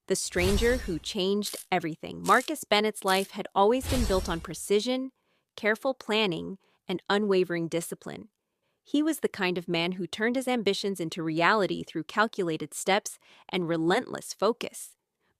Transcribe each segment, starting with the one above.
The stranger who changed everything. Marcus Bennett's life had always been built on precision, careful planning, and unwavering discipline. He was the kind of man who turned his ambitions into reality through calculated steps and relentless focus.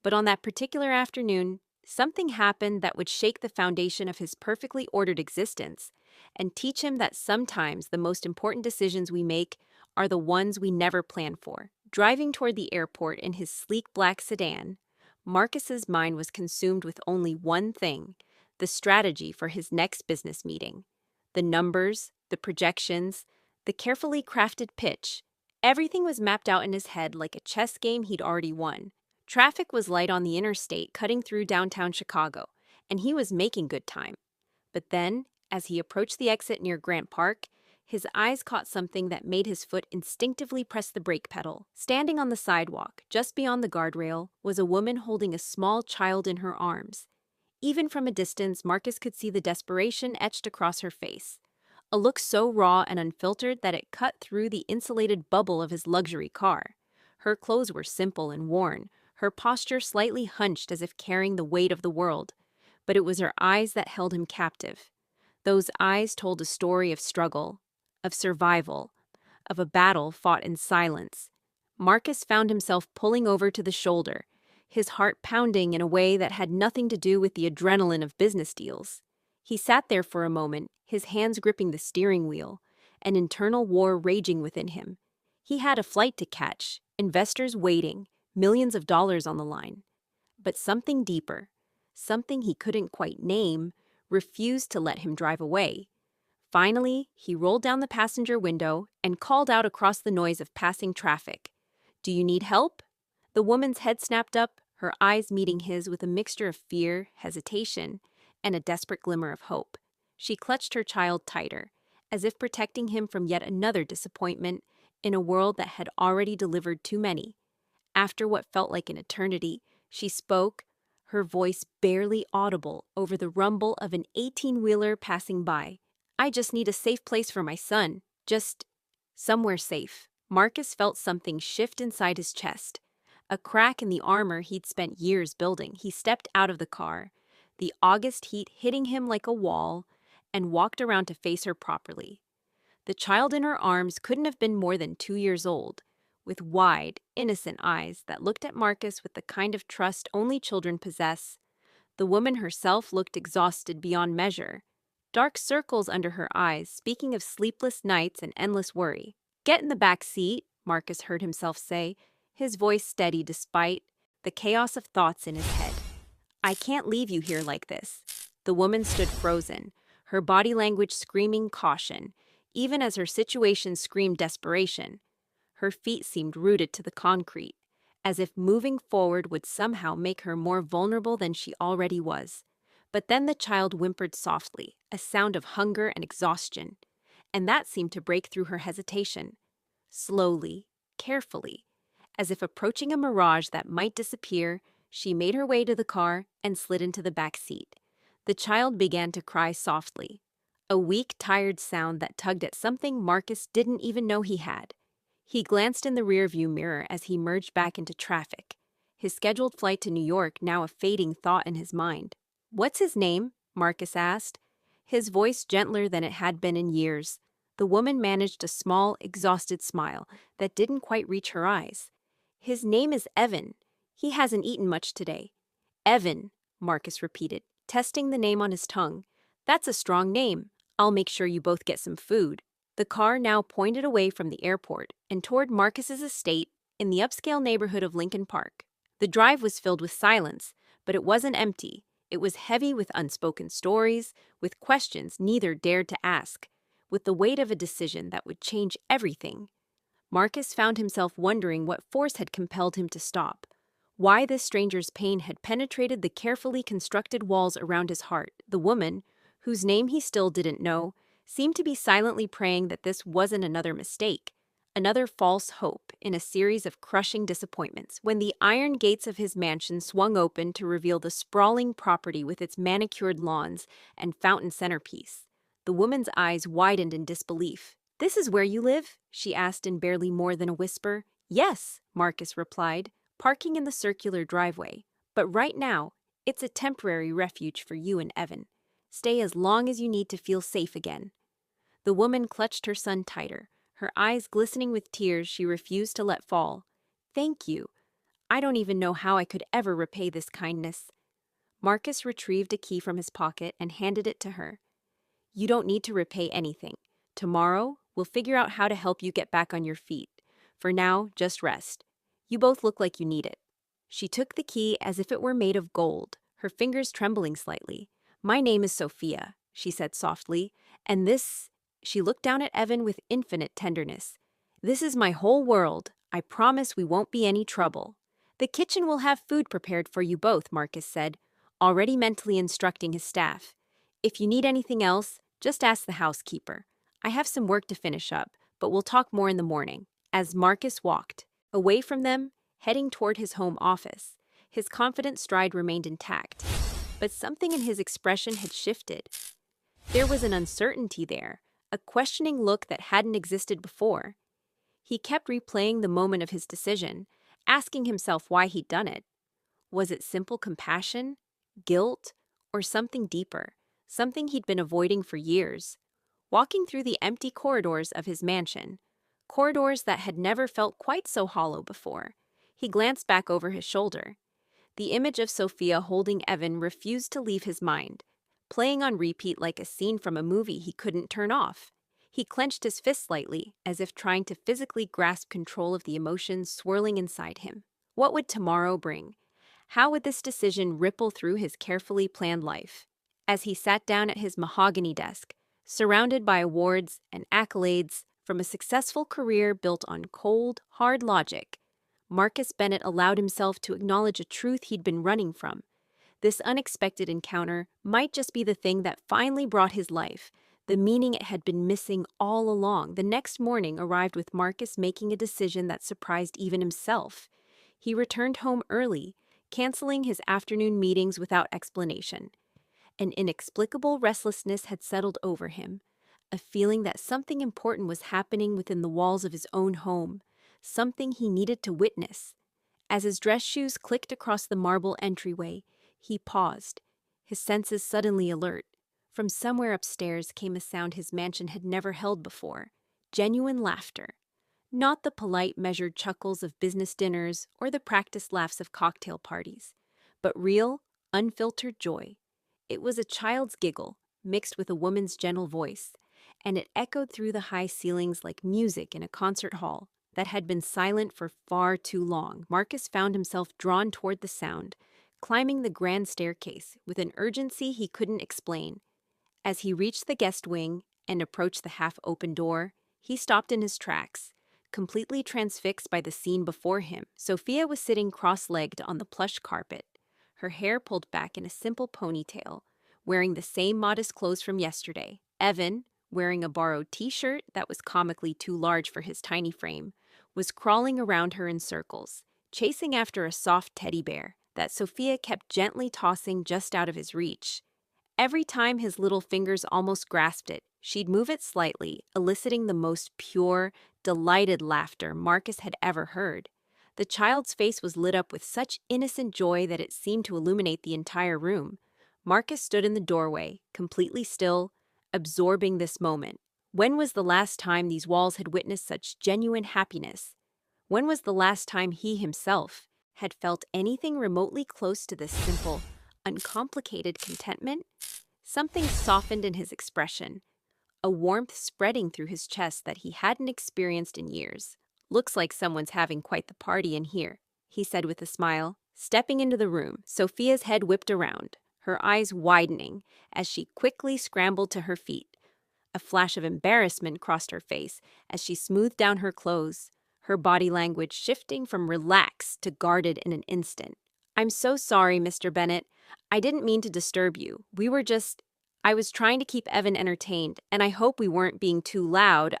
But on that particular afternoon, something happened that would shake the foundation of his perfectly ordered existence and teach him that sometimes the most important decisions we make are the ones we never plan for. Driving toward the airport in his sleek black sedan, Marcus's mind was consumed with only one thing: the strategy for his next business meeting. The numbers, the projections, the carefully crafted pitch, everything was mapped out in his head like a chess game he'd already won. Traffic was light on the interstate cutting through downtown Chicago, and he was making good time. But then, as he approached the exit near Grant Park, his eyes caught something that made his foot instinctively press the brake pedal. Standing on the sidewalk, just beyond the guardrail, was a woman holding a small child in her arms. Even from a distance, Marcus could see the desperation etched across her face. A look so raw and unfiltered that it cut through the insulated bubble of his luxury car. Her clothes were simple and worn, her posture slightly hunched as if carrying the weight of the world. But it was her eyes that held him captive. Those eyes told a story of struggle, of survival, of a battle fought in silence. Marcus found himself pulling over to the shoulder, his heart pounding in a way that had nothing to do with the adrenaline of business deals. He sat there for a moment, his hands gripping the steering wheel, an internal war raging within him. He had a flight to catch, investors waiting, millions of dollars on the line. But something deeper, something he couldn't quite name, refused to let him drive away. Finally, he rolled down the passenger window and called out across the noise of passing traffic. "Do you need help?" The woman's head snapped up, her eyes meeting his with a mixture of fear, hesitation, and a desperate glimmer of hope. She clutched her child tighter, as if protecting him from yet another disappointment in a world that had already delivered too many. After what felt like an eternity, she spoke, her voice barely audible over the rumble of an 18-wheeler passing by. "I just need a safe place for my son. Just somewhere safe." Marcus felt something shift inside his chest, a crack in the armor he'd spent years building. He stepped out of the car, the August heat hitting him like a wall, and walked around to face her properly. The child in her arms couldn't have been more than 2 years old, with wide, innocent eyes that looked at Marcus with the kind of trust only children possess. The woman herself looked exhausted beyond measure, dark circles under her eyes, speaking of sleepless nights and endless worry. "Get in the back seat," Marcus heard himself say, his voice steady despite the chaos of thoughts in his head. "I can't leave you here like this." The woman stood frozen, her body language screaming caution, even as her situation screamed desperation. Her feet seemed rooted to the concrete, as if moving forward would somehow make her more vulnerable than she already was. But then the child whimpered softly, a sound of hunger and exhaustion, and that seemed to break through her hesitation. Slowly, carefully, as if approaching a mirage that might disappear, she made her way to the car and slid into the back seat. The child began to cry softly, a weak, tired sound that tugged at something Marcus didn't even know he had. He glanced in the rearview mirror as he merged back into traffic, his scheduled flight to New York now a fading thought in his mind. "What's his name?" Marcus asked, his voice gentler than it had been in years. The woman managed a small, exhausted smile that didn't quite reach her eyes. "His name is Evan. He hasn't eaten much today." "Evan," Marcus repeated, testing the name on his tongue. "That's a strong name. I'll make sure you both get some food." The car now pointed away from the airport and toward Marcus's estate in the upscale neighborhood of Lincoln Park. The drive was filled with silence, but it wasn't empty. It was heavy with unspoken stories, with questions neither dared to ask, with the weight of a decision that would change everything. Marcus found himself wondering what force had compelled him to stop, why this stranger's pain had penetrated the carefully constructed walls around his heart. The woman, whose name he still didn't know, seemed to be silently praying that this wasn't another mistake, another false hope in a series of crushing disappointments. When the iron gates of his mansion swung open to reveal the sprawling property with its manicured lawns and fountain centerpiece, the woman's eyes widened in disbelief. "This is where you live?" she asked in barely more than a whisper. "Yes," Marcus replied, parking in the circular driveway. But right now, it's a temporary refuge for you and Evan. Stay as long as you need to feel safe again." The woman clutched her son tighter, her eyes glistening with tears she refused to let fall. "Thank you. I don't even know how I could ever repay this kindness." Marcus retrieved a key from his pocket and handed it to her. "You don't need to repay anything. Tomorrow, we'll figure out how to help you get back on your feet. For now, just rest. You both look like you need it." She took the key as if it were made of gold, her fingers trembling slightly. "My name is Sophia," she said softly, "and this—" She looked down at Evan with infinite tenderness. "This is my whole world. I promise we won't be any trouble." "The kitchen will have food prepared for you both," Marcus said, already mentally instructing his staff. "If you need anything else, just ask the housekeeper. I have some work to finish up, but we'll talk more in the morning." As Marcus walked away from them, heading toward his home office, his confident stride remained intact, but something in his expression had shifted. There was an uncertainty there, a questioning look that hadn't existed before. He kept replaying the moment of his decision, asking himself why he'd done it. Was it simple compassion, guilt, or something deeper, something he'd been avoiding for years? Walking through the empty corridors of his mansion, corridors that had never felt quite so hollow before, he glanced back over his shoulder. The image of Sophia holding Evan refused to leave his mind, playing on repeat like a scene from a movie he couldn't turn off. He clenched his fist slightly, as if trying to physically grasp control of the emotions swirling inside him. What would tomorrow bring? How would this decision ripple through his carefully planned life? As he sat down at his mahogany desk, surrounded by awards and accolades from a successful career built on cold, hard logic, Marcus Bennett allowed himself to acknowledge a truth he'd been running from. This unexpected encounter might just be the thing that finally brought his life, the meaning it had been missing all along. The next morning arrived with Marcus making a decision that surprised even himself. He returned home early, canceling his afternoon meetings without explanation. An inexplicable restlessness had settled over him, a feeling that something important was happening within the walls of his own home, something he needed to witness. As his dress shoes clicked across the marble entryway, he paused, his senses suddenly alert. From somewhere upstairs came a sound his mansion had never held before: genuine laughter. Not the polite, measured chuckles of business dinners or the practiced laughs of cocktail parties, but real, unfiltered joy. It was a child's giggle, mixed with a woman's gentle voice, and it echoed through the high ceilings like music in a concert hall that had been silent for far too long. Marcus found himself drawn toward the sound, climbing the grand staircase with an urgency he couldn't explain. As he reached the guest wing and approached the half-open door, he stopped in his tracks, completely transfixed by the scene before him. Sophia was sitting cross-legged on the plush carpet, her hair pulled back in a simple ponytail, wearing the same modest clothes from yesterday. Evan, wearing a borrowed t-shirt that was comically too large for his tiny frame, was crawling around her in circles, chasing after a soft teddy bear that Sophia kept gently tossing just out of his reach. Every time his little fingers almost grasped it, she'd move it slightly, eliciting the most pure, delighted laughter Marcus had ever heard. The child's face was lit up with such innocent joy that it seemed to illuminate the entire room. Marcus stood in the doorway, completely still, absorbing this moment. When was the last time these walls had witnessed such genuine happiness? When was the last time he himself had felt anything remotely close to this simple, uncomplicated contentment? Something softened in his expression, a warmth spreading through his chest that he hadn't experienced in years. "Looks like someone's having quite the party in here," he said with a smile. Stepping into the room, Sophia's head whipped around, her eyes widening as she quickly scrambled to her feet. A flash of embarrassment crossed her face as she smoothed down her clothes, her body language shifting from relaxed to guarded in an instant. "I'm so sorry, Mr. Bennett. I didn't mean to disturb you. I was trying to keep Evan entertained, and I hope we weren't being too loud.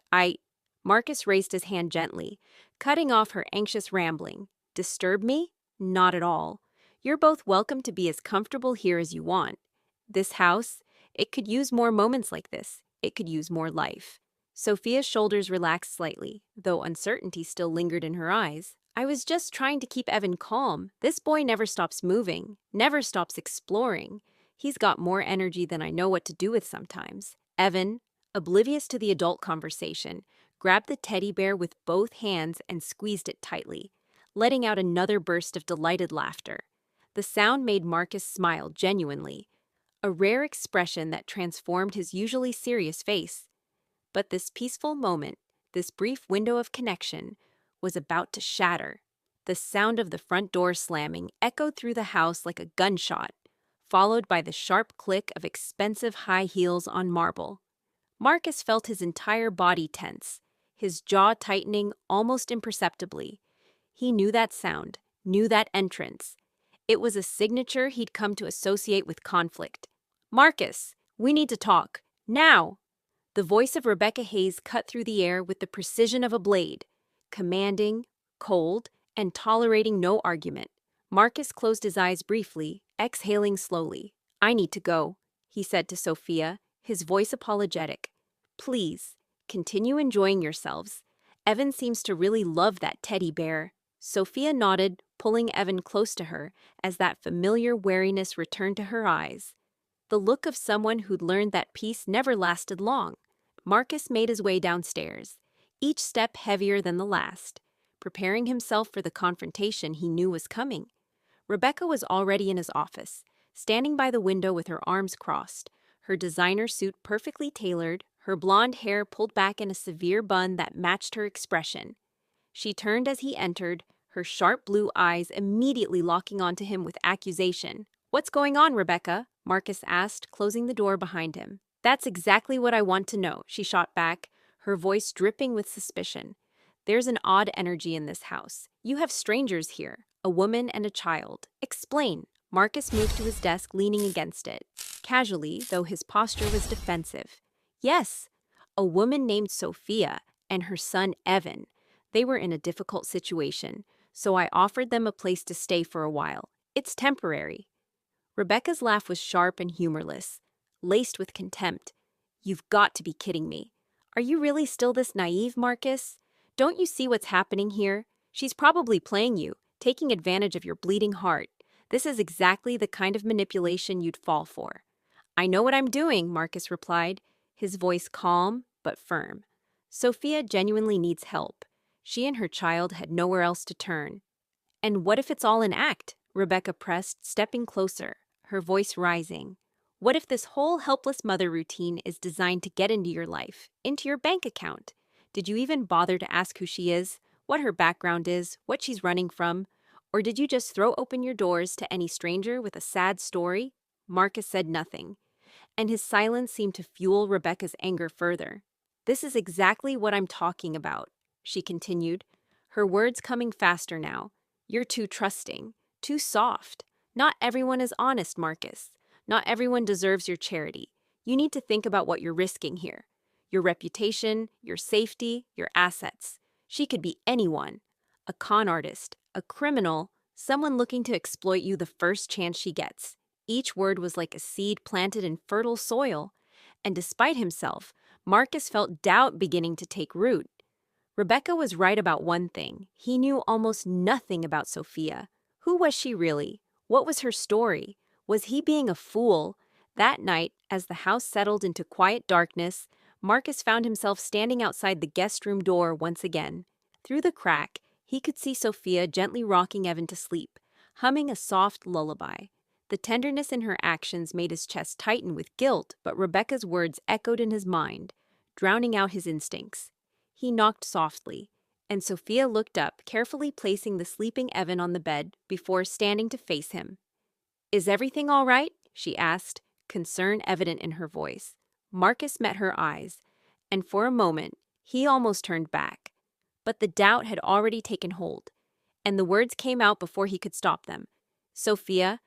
Marcus raised his hand gently, cutting off her anxious rambling. "Disturb me? Not at all. You're both welcome to be as comfortable here as you want. This house, it could use more moments like this. It could use more life." Sophia's shoulders relaxed slightly, though uncertainty still lingered in her eyes. I was just trying to keep Evan calm. This boy never stops moving, never stops exploring. He's got more energy than I know what to do with sometimes. Evan, oblivious to the adult conversation, grabbed the teddy bear with both hands and squeezed it tightly, letting out another burst of delighted laughter. The sound made Marcus smile genuinely, a rare expression that transformed his usually serious face. But this peaceful moment, this brief window of connection, was about to shatter. The sound of the front door slamming echoed through the house like a gunshot, followed by the sharp click of expensive high heels on marble. Marcus felt his entire body tense, his jaw tightening almost imperceptibly. He knew that sound, knew that entrance. It was a signature he'd come to associate with conflict. "Marcus, we need to talk. Now!" The voice of Rebecca Hayes cut through the air with the precision of a blade, commanding, cold, and tolerating no argument. Marcus closed his eyes briefly, exhaling slowly. "I need to go," he said to Sophia, his voice apologetic. "Please, continue enjoying yourselves. Evan seems to really love that teddy bear." Sophia nodded, pulling Evan close to her as that familiar wariness returned to her eyes. The look of someone who'd learned that peace never lasted long. Marcus made his way downstairs, each step heavier than the last, preparing himself for the confrontation he knew was coming. Rebecca was already in his office, standing by the window with her arms crossed, her designer suit perfectly tailored, her blonde hair pulled back in a severe bun that matched her expression. She turned as he entered, her sharp blue eyes immediately locking onto him with accusation. "What's going on, Rebecca?" Marcus asked, closing the door behind him. "That's exactly what I want to know," she shot back, her voice dripping with suspicion. "There's an odd energy in this house. You have strangers here, a woman and a child. Explain." Marcus moved to his desk, leaning against it, casually, though his posture was defensive. "Yes, a woman named Sophia and her son Evan. They were in a difficult situation, so I offered them a place to stay for a while. It's temporary." Rebecca's laugh was sharp and humorless, laced with contempt. "You've got to be kidding me. Are you really still this naive, Marcus? Don't you see what's happening here? She's probably playing you, taking advantage of your bleeding heart. This is exactly the kind of manipulation you'd fall for." "I know what I'm doing," Marcus replied, his voice calm but firm. "Sophia genuinely needs help. She and her child had nowhere else to turn." "And what if it's all an act?" Rebecca pressed, stepping closer, her voice rising. "What if this whole helpless mother routine is designed to get into your life, into your bank account? Did you even bother to ask who she is, what her background is, what she's running from? Or did you just throw open your doors to any stranger with a sad story?" Marcus said nothing, and his silence seemed to fuel Rebecca's anger further. "This is exactly what I'm talking about," she continued, her words coming faster now. "You're too trusting, too soft. Not everyone is honest, Marcus. Not everyone deserves your charity. You need to think about what you're risking here. Your reputation, your safety, your assets. She could be anyone. A con artist, a criminal, someone looking to exploit you the first chance she gets." Each word was like a seed planted in fertile soil, and despite himself, Marcus felt doubt beginning to take root. Rebecca was right about one thing. He knew almost nothing about Sophia. Who was she really? What was her story? Was he being a fool? That night, as the house settled into quiet darkness, Marcus found himself standing outside the guest room door once again. Through the crack, he could see Sophia gently rocking Evan to sleep, humming a soft lullaby. The tenderness in her actions made his chest tighten with guilt, but Rebecca's words echoed in his mind, drowning out his instincts. He knocked softly, and Sophia looked up, carefully placing the sleeping Evan on the bed before standing to face him. "Is everything all right?" she asked, concern evident in her voice. Marcus met her eyes, and for a moment, he almost turned back. But the doubt had already taken hold, and the words came out before he could stop them. "Sophia,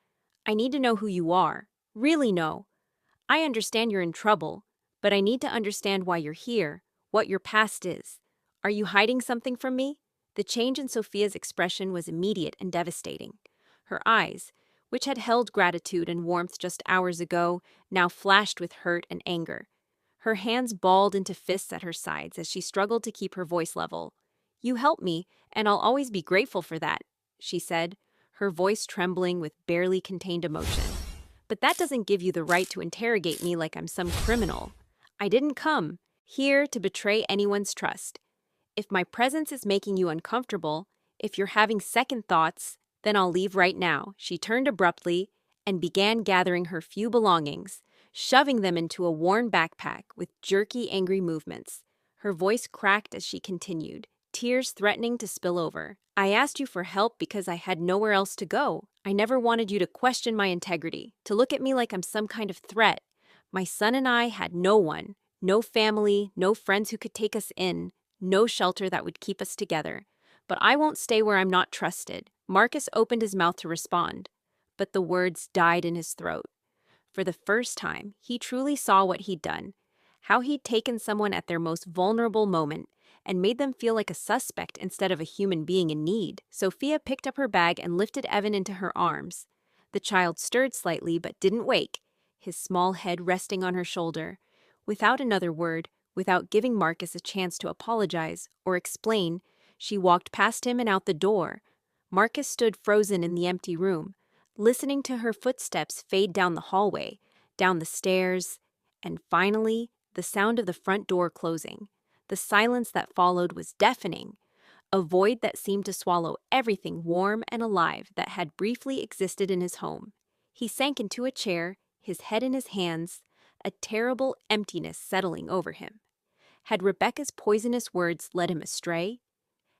I need to know who you are. Really know. I understand you're in trouble, but I need to understand why you're here, what your past is. Are you hiding something from me?" The change in Sophia's expression was immediate and devastating. Her eyes, which had held gratitude and warmth just hours ago, now flashed with hurt and anger. Her hands balled into fists at her sides as she struggled to keep her voice level. "You helped me, and I'll always be grateful for that," she said, her voice trembling with barely contained emotion. "But that doesn't give you the right to interrogate me like I'm some criminal. I didn't come here to betray anyone's trust. If my presence is making you uncomfortable, if you're having second thoughts, then I'll leave right now." She turned abruptly and began gathering her few belongings, shoving them into a worn backpack with jerky, angry movements. Her voice cracked as she continued, tears threatening to spill over. "I asked you for help because I had nowhere else to go. I never wanted you to question my integrity, to look at me like I'm some kind of threat. My son and I had no one, no family, no friends who could take us in, no shelter that would keep us together. But I won't stay where I'm not trusted." Marcus opened his mouth to respond, but the words died in his throat. For the first time, he truly saw what he'd done, how he'd taken someone at their most vulnerable moment and made them feel like a suspect instead of a human being in need. Sophia picked up her bag and lifted Evan into her arms. The child stirred slightly but didn't wake, his small head resting on her shoulder. Without another word, without giving Marcus a chance to apologize or explain, she walked past him and out the door. Marcus stood frozen in the empty room, listening to her footsteps fade down the hallway, down the stairs, and finally, the sound of the front door closing. The silence that followed was deafening, a void that seemed to swallow everything warm and alive that had briefly existed in his home. He sank into a chair, his head in his hands, a terrible emptiness settling over him. Had Rebecca's poisonous words led him astray?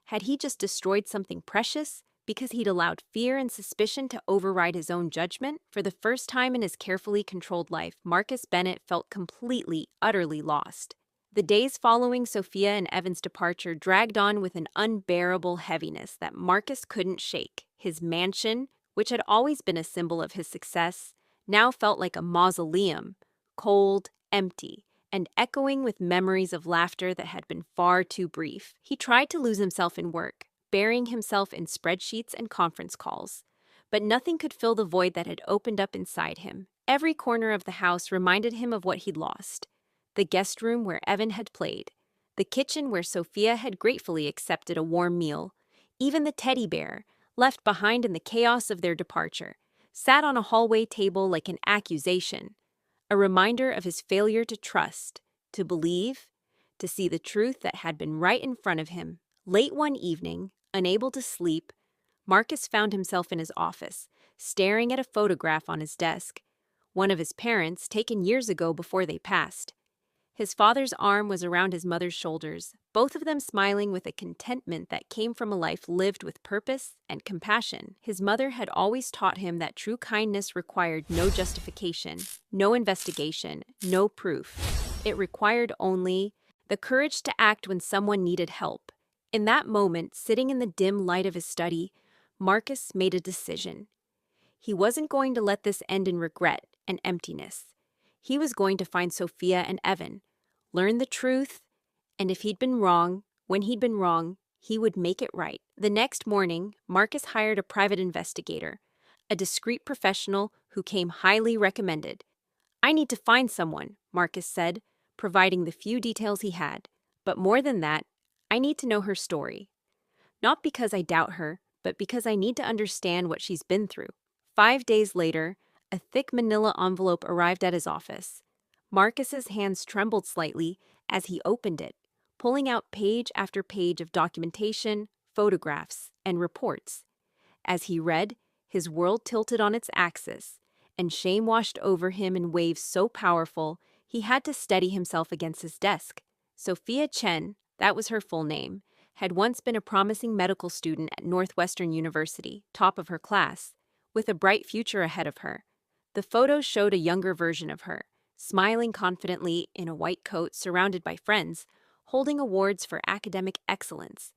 Had he just destroyed something precious because he'd allowed fear and suspicion to override his own judgment? For the first time in his carefully controlled life, Marcus Bennett felt completely, utterly lost. The days following Sophia and Evan's departure dragged on with an unbearable heaviness that Marcus couldn't shake. His mansion, which had always been a symbol of his success, now felt like a mausoleum, cold, empty, and echoing with memories of laughter that had been far too brief. He tried to lose himself in work, burying himself in spreadsheets and conference calls. But nothing could fill the void that had opened up inside him. Every corner of the house reminded him of what he'd lost. The guest room where Evan had played, the kitchen where Sophia had gratefully accepted a warm meal, even the teddy bear, left behind in the chaos of their departure, sat on a hallway table like an accusation, a reminder of his failure to trust, to believe, to see the truth that had been right in front of him. Late one evening, unable to sleep, Marcus found himself in his office, staring at a photograph on his desk, one of his parents taken years ago before they passed. His father's arm was around his mother's shoulders, both of them smiling with a contentment that came from a life lived with purpose and compassion. His mother had always taught him that true kindness required no justification, no investigation, no proof. It required only the courage to act when someone needed help. In that moment, sitting in the dim light of his study, Marcus made a decision. He wasn't going to let this end in regret and emptiness. He was going to find Sophia and Evan, learn the truth, and if he'd been wrong, when he'd been wrong, he would make it right. The next morning, Marcus hired a private investigator, a discreet professional who came highly recommended. "I need to find someone," Marcus said, providing the few details he had. "But more than that, I need to know her story. Not because I doubt her, but because I need to understand what she's been through." 5 days later, a thick manila envelope arrived at his office. Marcus's hands trembled slightly as he opened it, pulling out page after page of documentation, photographs, and reports. As he read, his world tilted on its axis, and shame washed over him in waves so powerful he had to steady himself against his desk. Sophia Chen, that was her full name, had once been a promising medical student at Northwestern University, top of her class, with a bright future ahead of her. The photos showed a younger version of her, smiling confidently in a white coat surrounded by friends, holding awards for academic excellence.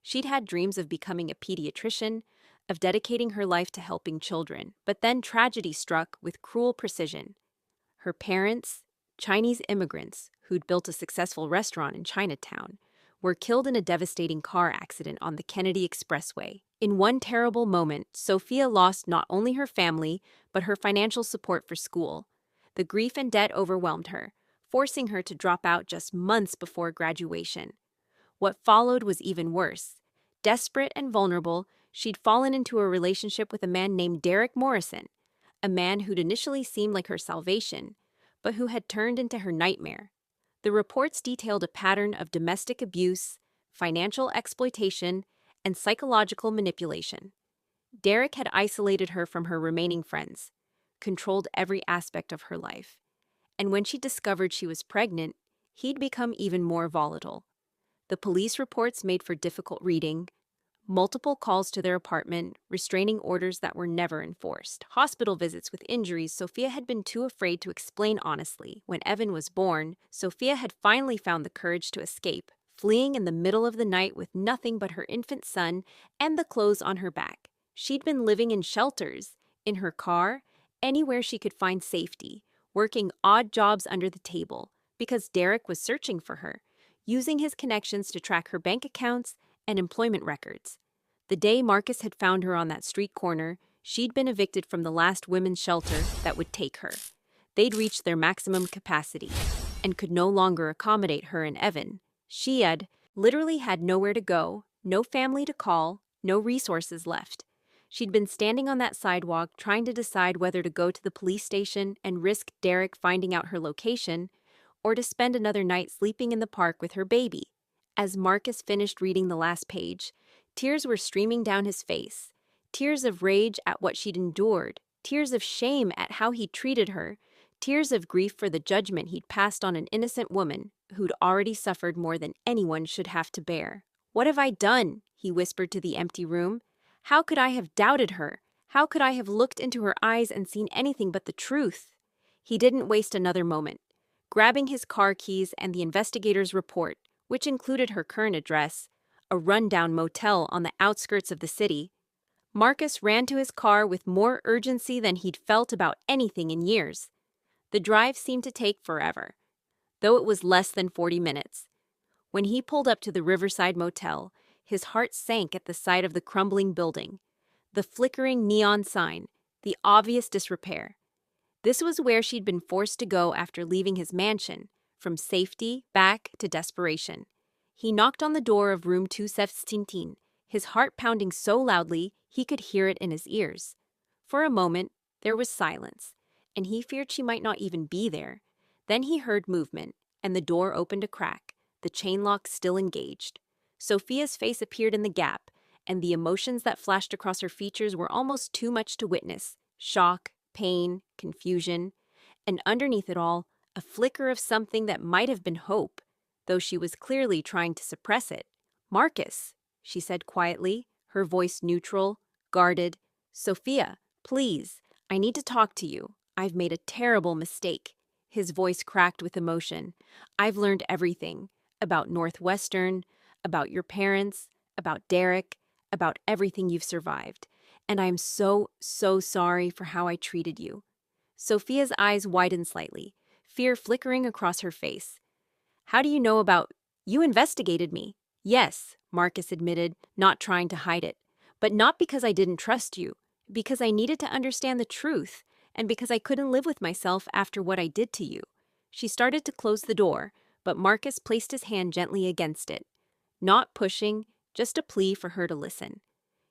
She'd had dreams of becoming a pediatrician, of dedicating her life to helping children, but then tragedy struck with cruel precision. Her parents, Chinese immigrants who'd built a successful restaurant in Chinatown, were killed in a devastating car accident on the Kennedy Expressway. In one terrible moment, Sophia lost not only her family, but her financial support for school. The grief and debt overwhelmed her, forcing her to drop out just months before graduation. What followed was even worse. Desperate and vulnerable, she'd fallen into a relationship with a man named Derek Morrison, a man who'd initially seemed like her salvation, but who had turned into her nightmare. The reports detailed a pattern of domestic abuse, financial exploitation, and psychological manipulation. Derek had isolated her from her remaining friends, controlled every aspect of her life. And when she discovered she was pregnant, he'd become even more volatile. The police reports made for difficult reading, multiple calls to their apartment, restraining orders that were never enforced, hospital visits with injuries Sophia had been too afraid to explain honestly. When Evan was born, Sophia had finally found the courage to escape, fleeing in the middle of the night with nothing but her infant son and the clothes on her back. She'd been living in shelters, in her car, anywhere she could find safety, working odd jobs under the table, because Derek was searching for her, using his connections to track her bank accounts and employment records. The day Marcus had found her on that street corner, she'd been evicted from the last women's shelter that would take her. They'd reached their maximum capacity and could no longer accommodate her and Evan. She had literally had nowhere to go, no family to call, no resources left. She'd been standing on that sidewalk trying to decide whether to go to the police station and risk Derek finding out her location, or to spend another night sleeping in the park with her baby. As Marcus finished reading the last page, tears were streaming down his face. Tears of rage at what she'd endured, tears of shame at how he'd treated her, tears of grief for the judgment he'd passed on an innocent woman who'd already suffered more than anyone should have to bear. "What have I done?" he whispered to the empty room. "How could I have doubted her? How could I have looked into her eyes and seen anything but the truth?" He didn't waste another moment. Grabbing his car keys and the investigator's report, which included her current address, a rundown motel on the outskirts of the city, Marcus ran to his car with more urgency than he'd felt about anything in years. The drive seemed to take forever, though it was less than 40 minutes. When he pulled up to the Riverside Motel, his heart sank at the sight of the crumbling building, the flickering neon sign, the obvious disrepair. This was where she'd been forced to go after leaving his mansion, from safety back to desperation. He knocked on the door of room 217, his heart pounding so loudly he could hear it in his ears. For a moment, there was silence, and he feared she might not even be there. Then he heard movement, and the door opened a crack, the chain lock still engaged. Sophia's face appeared in the gap, and the emotions that flashed across her features were almost too much to witness: shock, pain, confusion, and underneath it all, a flicker of something that might have been hope, though she was clearly trying to suppress it. "Marcus," she said quietly, her voice neutral, guarded. "Sophia, please, I need to talk to you. I've made a terrible mistake." His voice cracked with emotion. "I've learned everything. About Northwestern, about your parents, about Derek, about everything you've survived. And I'm so sorry for how I treated you." Sophia's eyes widened slightly, fear flickering across her face. "How do you know about— You investigated me." "Yes," Marcus admitted, not trying to hide it. "But not because I didn't trust you. Because I needed to understand the truth, and because I couldn't live with myself after what I did to you." She started to close the door, but Marcus placed his hand gently against it. Not pushing, just a plea for her to listen.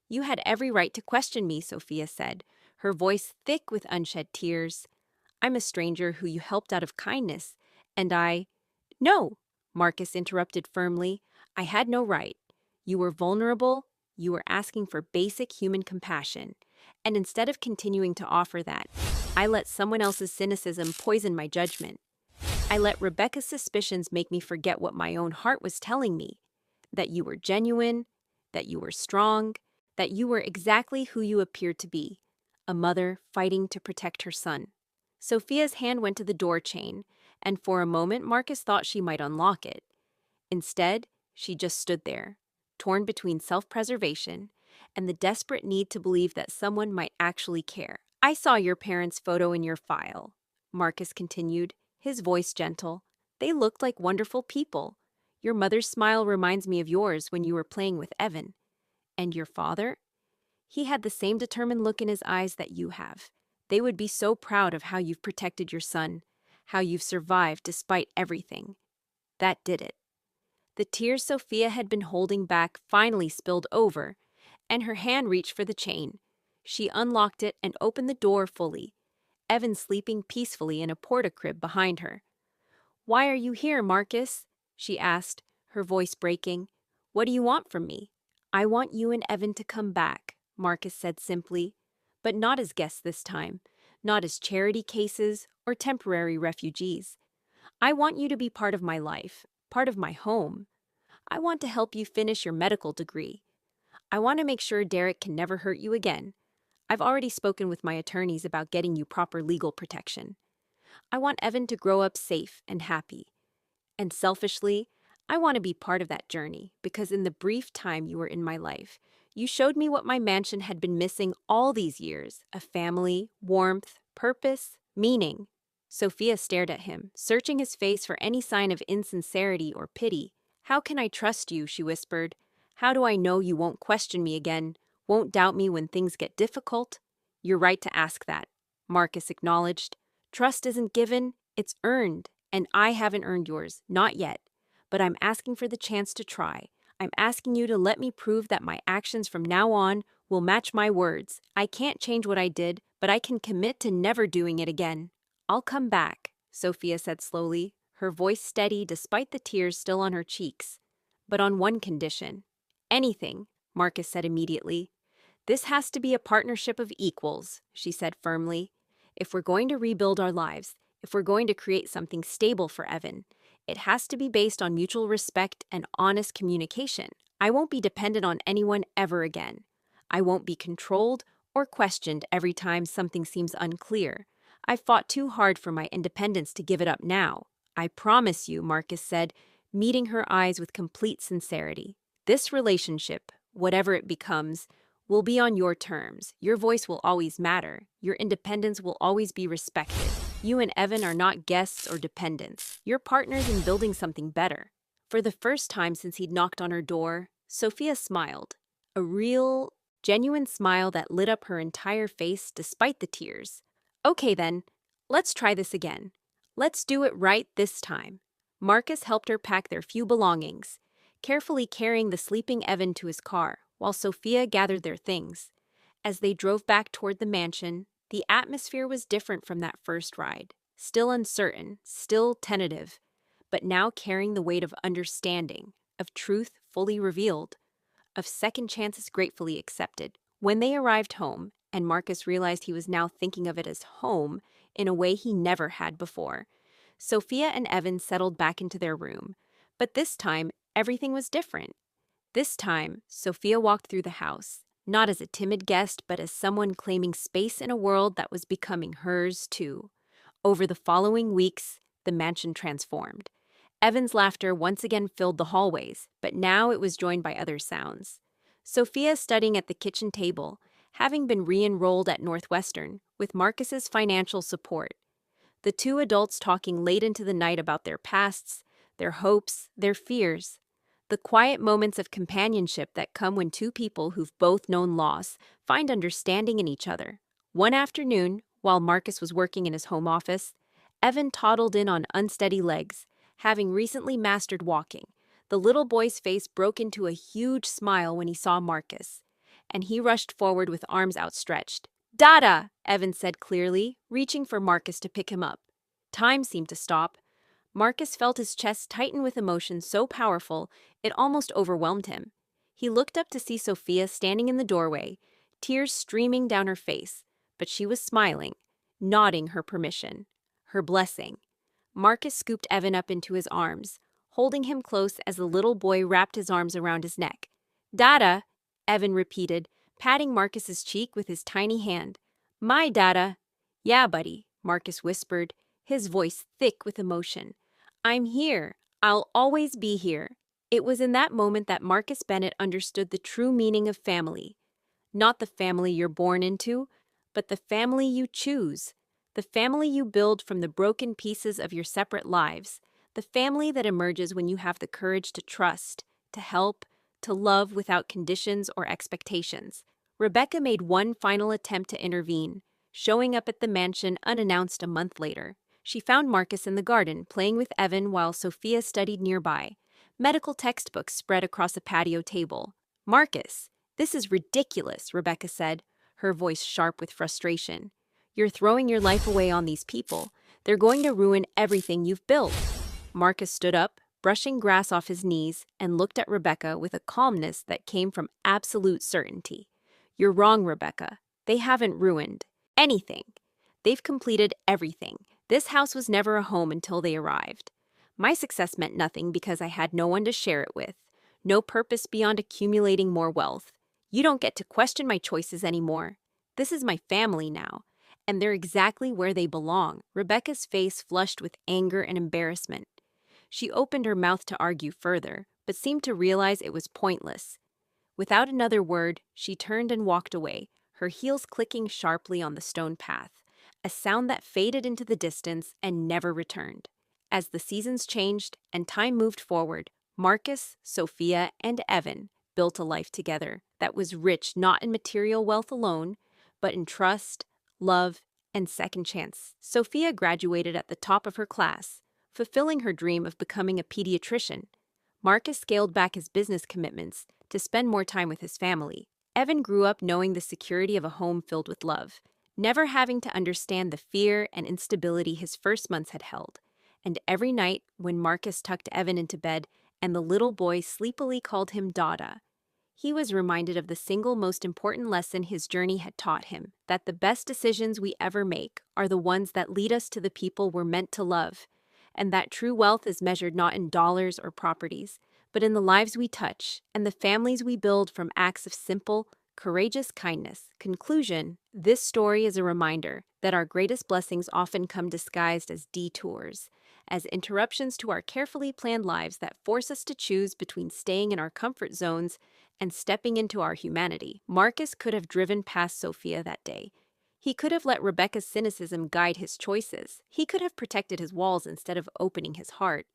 "You had every right to question me," Sophia said, her voice thick with unshed tears. "I'm a stranger who you helped out of kindness, and I—" "No," Marcus interrupted firmly. "I had no right. You were vulnerable, you were asking for basic human compassion, and instead of continuing to offer that, I let someone else's cynicism poison my judgment. I let Rebecca's suspicions make me forget what my own heart was telling me, that you were genuine, that you were strong, that you were exactly who you appeared to be, a mother fighting to protect her son." Sophia's hand went to the door chain, and for a moment Marcus thought she might unlock it. Instead, she just stood there, torn between self-preservation and the desperate need to believe that someone might actually care. "I saw your parents' photo in your file," Marcus continued, his voice gentle. "They looked like wonderful people. Your mother's smile reminds me of yours when you were playing with Evan. And your father? He had the same determined look in his eyes that you have. They would be so proud of how you've protected your son, how you've survived despite everything. That did it." The tears Sophia had been holding back finally spilled over, and her hand reached for the chain. She unlocked it and opened the door fully, Evan sleeping peacefully in a porta-crib behind her. "Why are you here, Marcus?" she asked, her voice breaking. "What do you want from me?" "I want you and Evan to come back," Marcus said simply, "but not as guests this time, not as charity cases or temporary refugees. I want you to be part of my life, part of my home. I want to help you finish your medical degree. I want to make sure Derek can never hurt you again. I've already spoken with my attorneys about getting you proper legal protection. I want Evan to grow up safe and happy. And selfishly, I want to be part of that journey because in the brief time you were in my life, you showed me what my mansion had been missing all these years: a family, warmth, purpose, meaning." Sophia stared at him, searching his face for any sign of insincerity or pity. "How can I trust you?" she whispered. "How do I know you won't question me again, won't doubt me when things get difficult?" "You're right to ask that," Marcus acknowledged. "Trust isn't given, it's earned, and I haven't earned yours, not yet. But I'm asking for the chance to try. I'm asking you to let me prove that my actions from now on will match my words. I can't change what I did, but I can commit to never doing it again." "I'll come back," Sophia said slowly, her voice steady despite the tears still on her cheeks. "But on one condition." "Anything," Marcus said immediately. "This has to be a partnership of equals," she said firmly. "If we're going to rebuild our lives, if we're going to create something stable for Evan, it has to be based on mutual respect and honest communication. I won't be dependent on anyone ever again. I won't be controlled or questioned every time something seems unclear. I've fought too hard for my independence to give it up now. I promise you," Marcus said, meeting her eyes with complete sincerity. "This relationship, whatever it becomes, will be on your terms. Your voice will always matter. Your independence will always be respected. You and Evan are not guests or dependents. You're partners in building something better." For the first time since he'd knocked on her door, Sophia smiled. A real, genuine smile that lit up her entire face despite the tears. "Okay then, let's try this again. Let's do it right this time." Marcus helped her pack their few belongings, carefully carrying the sleeping Evan to his car, while Sophia gathered their things. As they drove back toward the mansion, the atmosphere was different from that first ride. Still uncertain, still tentative, but now carrying the weight of understanding, of truth fully revealed, of second chances gratefully accepted. When they arrived home, and Marcus realized he was now thinking of it as home in a way he never had before, Sophia and Evan settled back into their room. But this time, everything was different. This time, Sophia walked through the house, not as a timid guest, but as someone claiming space in a world that was becoming hers too. Over the following weeks, the mansion transformed. Evan's laughter once again filled the hallways, but now it was joined by other sounds. Sophia studying at the kitchen table, having been re-enrolled at Northwestern, with Marcus's financial support. The two adults talking late into the night about their pasts, their hopes, their fears. The quiet moments of companionship that come when two people who've both known loss find understanding in each other. One afternoon, while Marcus was working in his home office, Evan toddled in on unsteady legs, having recently mastered walking. The little boy's face broke into a huge smile when he saw Marcus, and he rushed forward with arms outstretched. "Dada!" Evan said clearly, reaching for Marcus to pick him up. Time seemed to stop. Marcus felt his chest tighten with emotion so powerful it almost overwhelmed him. He looked up to see Sophia standing in the doorway, tears streaming down her face, but she was smiling, nodding her permission, her blessing. Marcus scooped Evan up into his arms, holding him close as the little boy wrapped his arms around his neck. "Dada," Evan repeated, patting Marcus's cheek with his tiny hand. "My Dada." "Yeah, buddy," Marcus whispered, his voice thick with emotion. "I'm here. I'll always be here." It was in that moment that Marcus Bennett understood the true meaning of family. Not the family you're born into, but the family you choose. The family you build from the broken pieces of your separate lives. The family that emerges when you have the courage to trust, to help, to love without conditions or expectations. Rebecca made one final attempt to intervene, showing up at the mansion unannounced a month later. She found Marcus in the garden, playing with Evan while Sophia studied nearby. medical textbooks spread across a patio table. "Marcus, this is ridiculous," Rebecca said, her voice sharp with frustration. "You're throwing your life away on these people. They're going to ruin everything you've built." Marcus stood up, brushing grass off his knees, and looked at Rebecca with a calmness that came from absolute certainty. "You're wrong, Rebecca. They haven't ruined anything. They've completed everything. This house was never a home until they arrived. My success meant nothing because I had no one to share it with, no purpose beyond accumulating more wealth. You don't get to question my choices anymore. This is my family now, and they're exactly where they belong." Rebecca's face flushed with anger and embarrassment. She opened her mouth to argue further, but seemed to realize it was pointless. Without another word, she turned and walked away, her heels clicking sharply on the stone path, a sound that faded into the distance and never returned. As the seasons changed and time moved forward, Marcus, Sophia, and Evan built a life together that was rich not in material wealth alone, but in trust, love, and second chance. Sophia graduated at the top of her class, fulfilling her dream of becoming a pediatrician. Marcus scaled back his business commitments to spend more time with his family. Evan grew up knowing the security of a home filled with love, never having to understand the fear and instability his first months had held. And every night, when Marcus tucked Evan into bed and the little boy sleepily called him Dada, he was reminded of the single most important lesson his journey had taught him, that the best decisions we ever make are the ones that lead us to the people we're meant to love, and that true wealth is measured not in dollars or properties, but in the lives we touch and the families we build from acts of simple, courageous kindness. Conclusion: this story is a reminder that our greatest blessings often come disguised as detours, as interruptions to our carefully planned lives that force us to choose between staying in our comfort zones and stepping into our humanity. Marcus could have driven past Sophia that day. He could have let Rebecca's cynicism guide his choices. He could have protected his walls instead of opening his heart,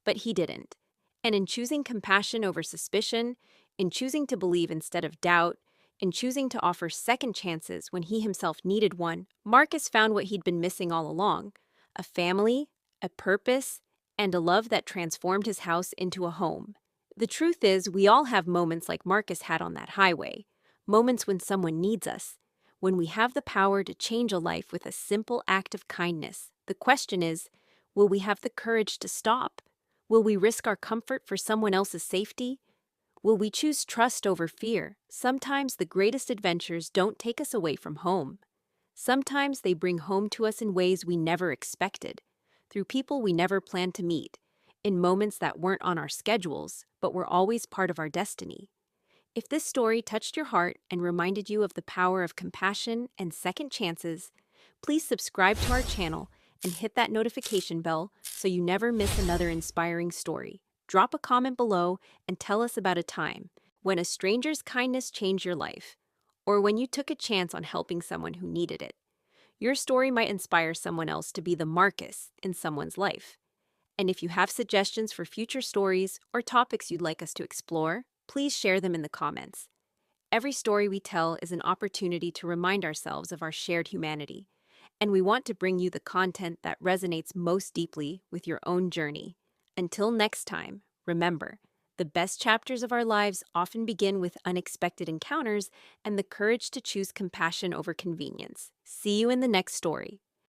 but he didn't. And in choosing compassion over suspicion, in choosing to believe instead of doubt, in choosing to offer second chances when he himself needed one, Marcus found what he'd been missing all along: a family, a purpose, and a love that transformed his house into a home. The truth is, we all have moments like Marcus had on that highway, moments when someone needs us, when we have the power to change a life with a simple act of kindness. The question is, will we have the courage to stop? Will we risk our comfort for someone else's safety? Will we choose trust over fear? Sometimes the greatest adventures don't take us away from home. Sometimes they bring home to us in ways we never expected, through people we never planned to meet, in moments that weren't on our schedules, but were always part of our destiny. If this story touched your heart and reminded you of the power of compassion and second chances, please subscribe to our channel and hit that notification bell so you never miss another inspiring story. Drop a comment below and tell us about a time when a stranger's kindness changed your life, or when you took a chance on helping someone who needed it. Your story might inspire someone else to be the Marcus in someone's life. And if you have suggestions for future stories or topics you'd like us to explore, please share them in the comments. Every story we tell is an opportunity to remind ourselves of our shared humanity, and we want to bring you the content that resonates most deeply with your own journey. Until next time, remember, the best chapters of our lives often begin with unexpected encounters and the courage to choose compassion over convenience. See you in the next story.